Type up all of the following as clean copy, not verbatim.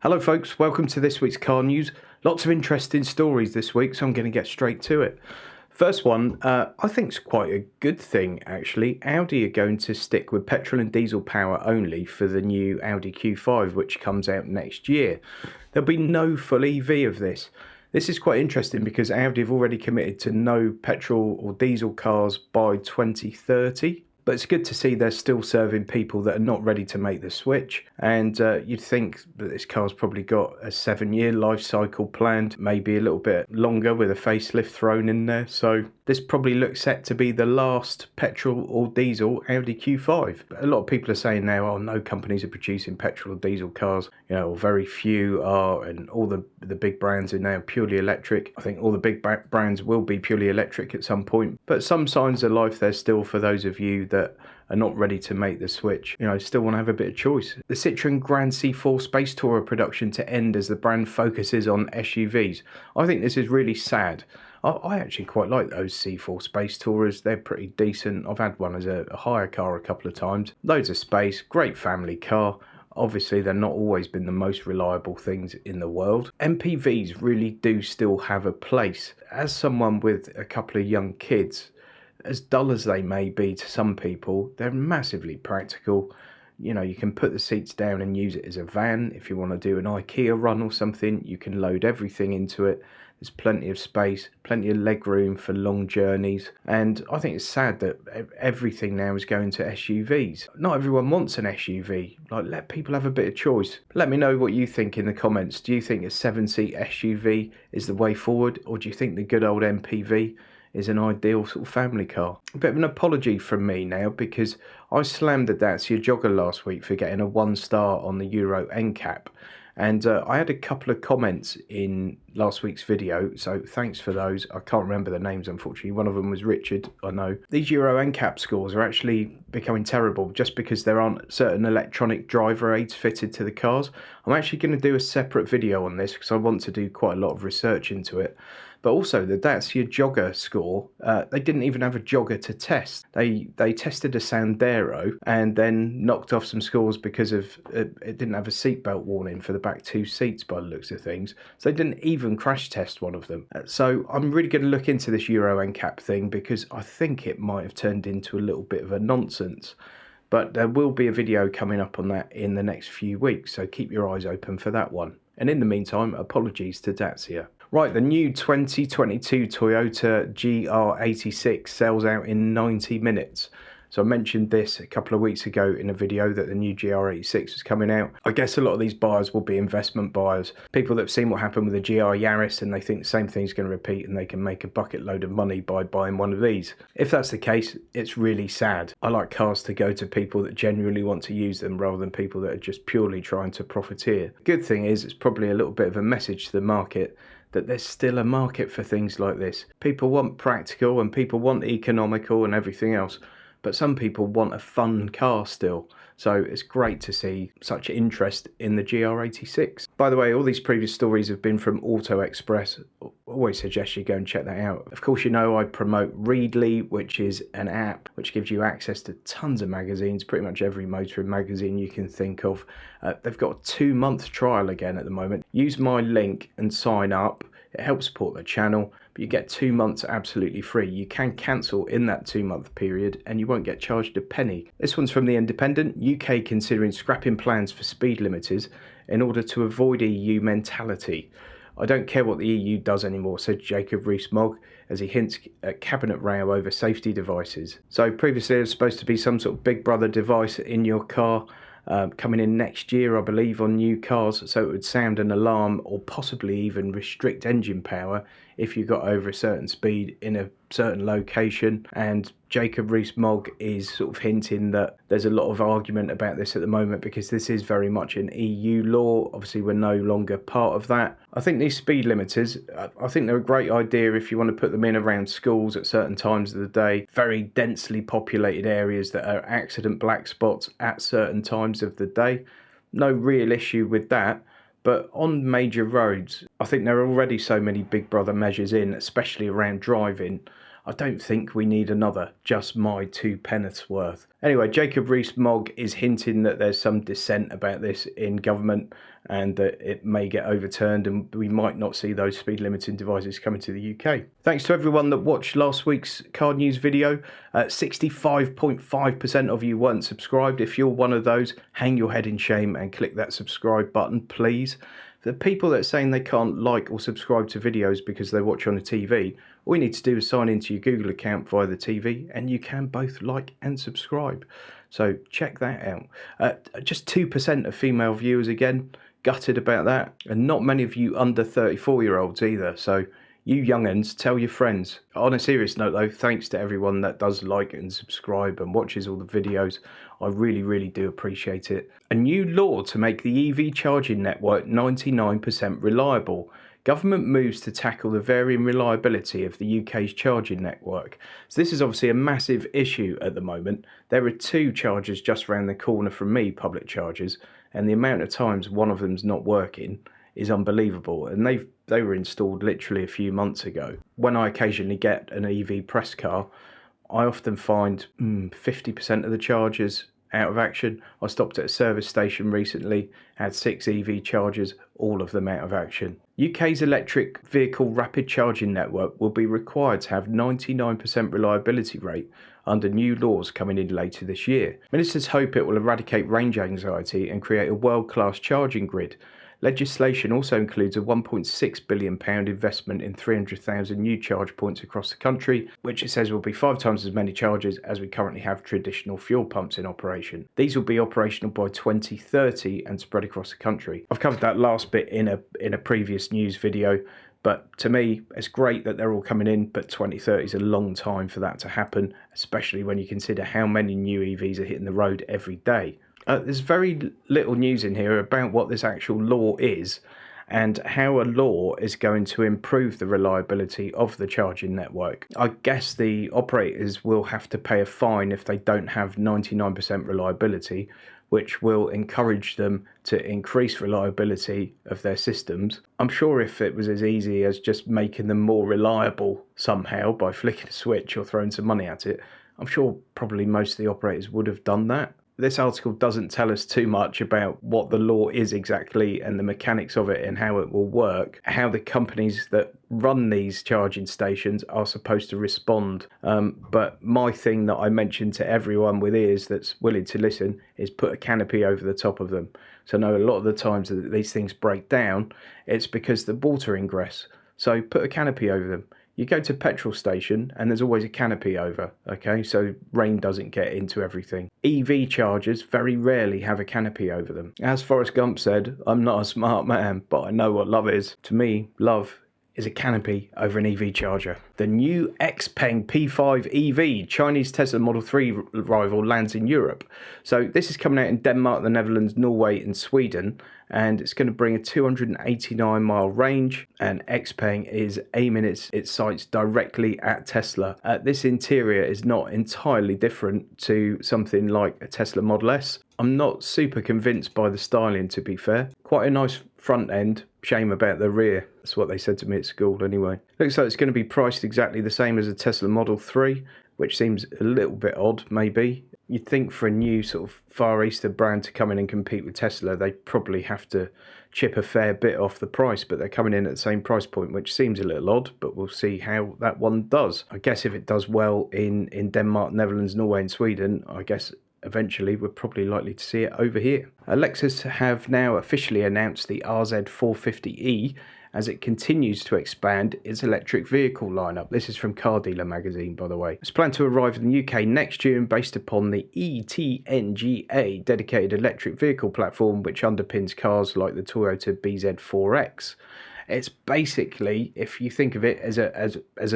Hello folks, welcome to this week's car news. Lots of interesting stories this week, so I'm going to get straight to it. First one, I think is quite a good thing actually. Audi are going to stick with petrol and diesel power only for the new Audi Q5, which comes out next year. There'll be no full EV of this. This is quite interesting because Audi have already committed to no petrol or diesel cars by 2030. But it's good to see they're still serving people that are not ready to make the switch. And you'd think that this car's probably got a 7-year life cycle planned, maybe a little bit longer with a facelift thrown in there. So this probably looks set to be the last petrol or diesel Audi Q5. But a lot of people are saying now, oh, no companies are producing petrol or diesel cars, or very few are, and all the big brands are now purely electric. I think all the big brands will be purely electric at some point. But some signs of life there's still for those of you that are not ready to make the switch, still want to have a bit of choice. The Citroen Grand C4 Space Tourer production to end as the brand focuses on SUVs. I think this is really sad. I actually quite like those C4 Space Tourers. They're pretty decent. I've had one as a hire car a couple of times. Loads of space, great family car. Obviously, they're not always been the most reliable things in the world. MPVs really do still have a place. As someone with a couple of young kids, as dull as they may be to some people, they're massively practical. You can put the seats down and use it as a van. If you want to do an IKEA run or something, you can load everything into it. There's plenty of space, plenty of leg room for long journeys. And I think it's sad that everything now is going to SUVs. Not everyone wants an SUV. Let people have a bit of choice. Let me know what you think in the comments. Do you think a 7-seat SUV is the way forward? Or do you think the good old MPV is an ideal sort of family car? A bit of an apology from me now, because I slammed the Dacia Jogger last week for getting a 1-star on the Euro NCAP. And I had a couple of comments in last week's video, so thanks for those. I can't remember the names, unfortunately. One of them was Richard, I know. These Euro NCAP scores are actually becoming terrible just because there aren't certain electronic driver aids fitted to the cars. I'm actually going to do a separate video on this because I want to do quite a lot of research into it. But also the Dacia Jogger score, they didn't even have a Jogger to test. They tested a Sandero and then knocked off some scores because of it didn't have a seatbelt warning for the back 2 seats by the looks of things. So they didn't even crash test one of them. So I'm really going to look into this Euro NCAP thing because I think it might have turned into a little bit of a nonsense. But there will be a video coming up on that in the next few weeks, so keep your eyes open for that one. And in the meantime, apologies to Dacia. Right, the new 2022 Toyota GR86 sells out in 90 minutes. So I mentioned this a couple of weeks ago in a video that the new GR86 was coming out. I guess a lot of these buyers will be investment buyers, people that have seen what happened with the GR Yaris and they think the same thing's going to repeat and they can make a bucket load of money by buying one of these. If that's the case, it's really sad. I like cars to go to people that genuinely want to use them rather than people that are just purely trying to profiteer. The good thing is it's probably a little bit of a message to the market that there's still a market for things like this. People want practical and people want economical and everything else, but some people want a fun car still. So it's great to see such interest in the GR86. By the way, all these previous stories have been from Auto Express. Always suggest you go and check that out. Of course, I promote Readly, which is an app which gives you access to tons of magazines, pretty much every motoring magazine you can think of. They've got a 2-month trial again at the moment. Use my link and sign up. It helps support the channel, but you get 2 months absolutely free. You can cancel in that 2-month period and you won't get charged a penny. This one's from The Independent. UK considering scrapping plans for speed limiters in order to avoid EU mentality. I don't care what the EU does anymore, said Jacob Rees-Mogg as he hints at cabinet row over safety devices. So previously there was supposed to be some sort of Big Brother device in your car coming in next year, I believe, on new cars, so it would sound an alarm or possibly even restrict engine power if you got over a certain speed in a certain location. And Jacob Rees-Mogg is sort of hinting that there's a lot of argument about this at the moment because this is very much an EU law. Obviously, we're no longer part of that. I think these speed limiters, I think they're a great idea if you want to put them in around schools at certain times of the day, very densely populated areas that are accident black spots at certain times of the day. No real issue with that. But on major roads, I think there are already so many Big Brother measures in, especially around driving. I don't think we need another, just my 2 penneths worth. Anyway, Jacob Rees-Mogg is hinting that there's some dissent about this in government, and that it may get overturned and we might not see those speed limiting devices coming to the UK. Thanks to everyone that watched last week's car news video. 65.5% of you weren't subscribed. If you're one of those, hang your head in shame and click that subscribe button, please. The people that are saying they can't like or subscribe to videos because they watch on a TV, all you need to do is sign into your Google account via the TV and you can both like and subscribe. So check that out. Just 2% of female viewers again, gutted about that. And not many of you under 34-year-olds either. So you young'uns, tell your friends. On a serious note though, thanks to everyone that does like and subscribe and watches all the videos. I really do appreciate it. A new law to make the EV charging network 99% reliable. Government moves to tackle the varying reliability of the UK's charging network. So this is obviously a massive issue at the moment. There are 2 chargers just around the corner from me, public chargers, and the amount of times one of them's not working is unbelievable, and they were installed literally a few months ago. When I occasionally get an EV press car, I often find 50% of the chargers out of action. I stopped at a service station recently, had 6 EV chargers, all of them out of action. UK's electric vehicle rapid charging network will be required to have 99% reliability rate under new laws coming in later this year. Ministers hope it will eradicate range anxiety and create a world-class charging grid. Legislation also includes a £1.6 billion investment in 300,000 new charge points across the country, which it says will be 5 times as many chargers as we currently have traditional fuel pumps in operation. These will be operational by 2030 and spread across the country. I've covered that last bit in a previous news video, but to me, it's great that they're all coming in, but 2030 is a long time for that to happen, especially when you consider how many new EVs are hitting the road every day. There's very little news in here about what this actual law is and how a law is going to improve the reliability of the charging network. I guess the operators will have to pay a fine if they don't have 99% reliability, which will encourage them to increase reliability of their systems. I'm sure if it was as easy as just making them more reliable somehow by flicking a switch or throwing some money at it, I'm sure probably most of the operators would have done that. This article doesn't tell us too much about what the law is exactly and the mechanics of it and how it will work, how the companies that run these charging stations are supposed to respond. But my thing that I mentioned to everyone with ears that's willing to listen is put a canopy over the top of them. So I know a lot of the times that these things break down, it's because the water ingress. So put a canopy over them. You go to a petrol station and there's always a canopy over, okay, so rain doesn't get into everything. EV chargers very rarely have a canopy over them. As Forrest Gump said, I'm not a smart man, but I know what love is. To me, love is a canopy over an EV charger. The new Xpeng P5 EV, Chinese Tesla Model 3 rival, lands in Europe. So this is coming out in Denmark, the Netherlands, Norway and Sweden, and it's going to bring a 289-mile range, and Xpeng is aiming its sights directly at Tesla. This interior is not entirely different to something like a Tesla Model S. I'm not super convinced by the styling, to be fair. Quite a nice front end, shame about the rear. That's what they said to me at school anyway. Looks like it's going to be priced exactly the same as a Tesla Model 3, which seems a little bit odd, maybe. You'd think for a new sort of Far Eastern brand to come in and compete with Tesla, they probably have to chip a fair bit off the price, but they're coming in at the same price point, which seems a little odd, but we'll see how that one does. I guess if it does well in Denmark, Netherlands, Norway and Sweden, I guess eventually we're probably likely to see it over here. Lexus have now officially announced the RZ450e as it continues to expand its electric vehicle lineup. This is from Car Dealer magazine, by the way. It's planned to arrive in the UK next year and based upon the ETNGA dedicated electric vehicle platform, which underpins cars like the Toyota BZ4X. It's basically, if you think of it as a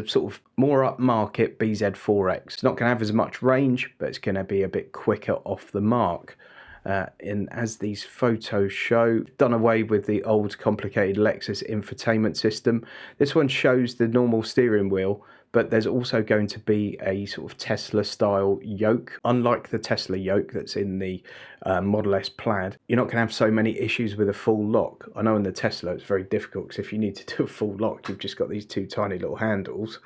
sort of more upmarket BZ4X. It's not going to have as much range, but it's going to be a bit quicker off the mark. And as these photos show, done away with the old complicated Lexus infotainment system. This one shows the normal steering wheel, but there's also going to be a sort of Tesla style yoke. Unlike the Tesla yoke that's in the Model S Plaid, you're not going to have so many issues with a full lock. I know in the Tesla it's very difficult because if you need to do a full lock, you've just got these two tiny little handles.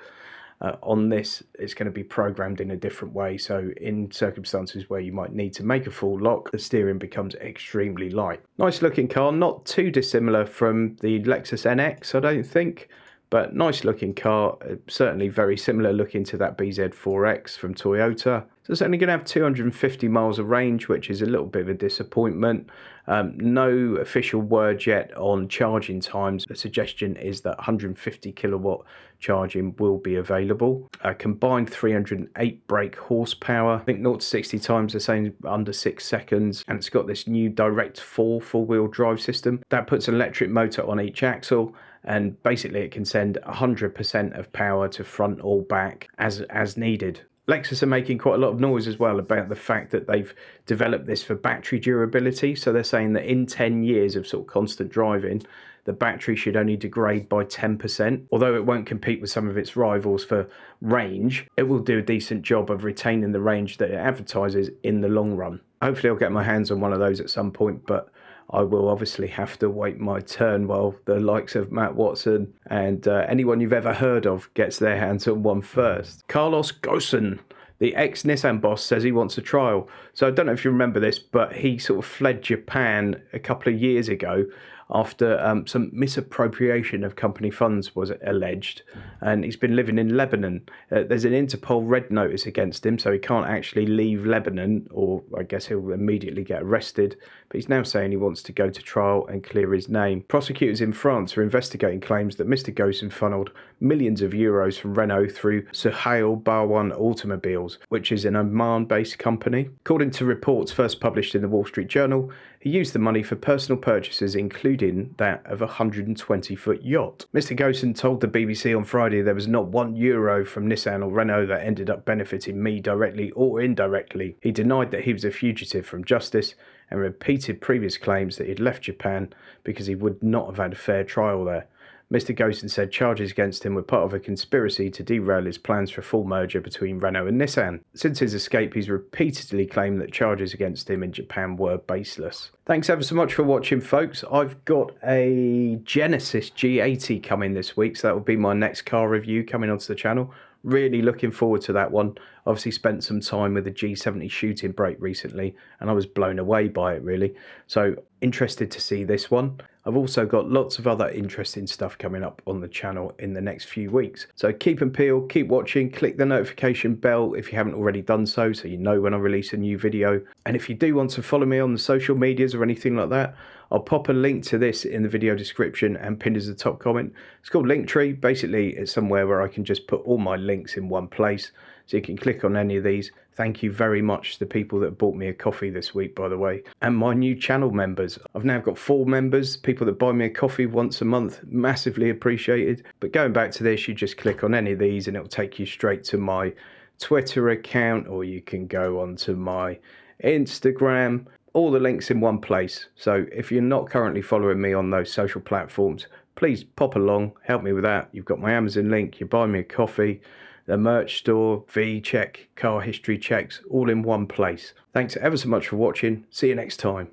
On this, it's going to be programmed in a different way. So in circumstances where you might need to make a full lock, the steering becomes extremely light. Nice looking car, not too dissimilar from the Lexus NX, I don't think. But nice looking car, certainly very similar looking to that BZ4X from Toyota. So it's only going to have 250 miles of range, which is a little bit of a disappointment. No official word yet on charging times. The suggestion is that 150 kilowatt charging will be available. A combined 308 brake horsepower. I think 0 to 60 times the same, under 6 seconds. And it's got this new Direct 4 four-wheel drive system. That puts an electric motor on each axle. And basically it can send 100% of power to front or back as needed. Lexus are making quite a lot of noise as well about the fact that they've developed this for battery durability. So they're saying that in 10 years of sort of constant driving, the battery should only degrade by 10%. Although it won't compete with some of its rivals for range, it will do a decent job of retaining the range that it advertises in the long run. Hopefully I'll get my hands on one of those at some point, but I will obviously have to wait my turn while the likes of Matt Watson and anyone you've ever heard of gets their hands on one first. Carlos Ghosn, the ex-Nissan boss, says he wants a trial. So I don't know if you remember this, but he sort of fled Japan a couple of years ago after some misappropriation of company funds was alleged, and he's been living in Lebanon. There's an Interpol red notice against him, so he can't actually leave Lebanon, or I guess he'll immediately get arrested, but he's now saying he wants to go to trial and clear his name. Prosecutors in France are investigating claims that Mr. Ghosn funneled millions of euros from Renault through Suhail Barwan Automobiles, which is an Oman-based company. According to reports first published in the Wall Street Journal, he used the money for personal purchases, including that of a 120-foot yacht. Mr. Ghosn told the BBC on Friday there was not €1 from Nissan or Renault that ended up benefiting me directly or indirectly. He denied that he was a fugitive from justice and repeated previous claims that he'd left Japan because he would not have had a fair trial there. Mr. Ghosn said charges against him were part of a conspiracy to derail his plans for a full merger between Renault and Nissan. Since his escape, he's repeatedly claimed that charges against him in Japan were baseless. Thanks ever so much for watching, folks. I've got a Genesis G80 coming this week, so that will be my next car review coming onto the channel. Really looking forward to that one. Obviously spent some time with the G70 shooting brake recently, and I was blown away by it, really. So interested to see this one. I've also got lots of other interesting stuff coming up on the channel in the next few weeks. So keep and peel, keep watching, click the notification bell if you haven't already done so you know when I release a new video. And if you do want to follow me on the social medias or anything like that, I'll pop a link to this in the video description and pinned as a top comment. It's called Linktree. Basically, it's somewhere where I can just put all my links in one place. So you can click on any of these. Thank you very much to the people that bought me a coffee this week, by the way. And my new channel members. I've now got 4 members, people that buy me a coffee once a month. Massively appreciated. But going back to this, you just click on any of these and it'll take you straight to my Twitter account, or you can go onto my Instagram. All the links in one place. So if you're not currently following me on those social platforms, please pop along, help me with that. You've got my Amazon link, you buy me a coffee, the merch store, V-check, car history checks, all in one place. Thanks ever so much for watching. See you next time.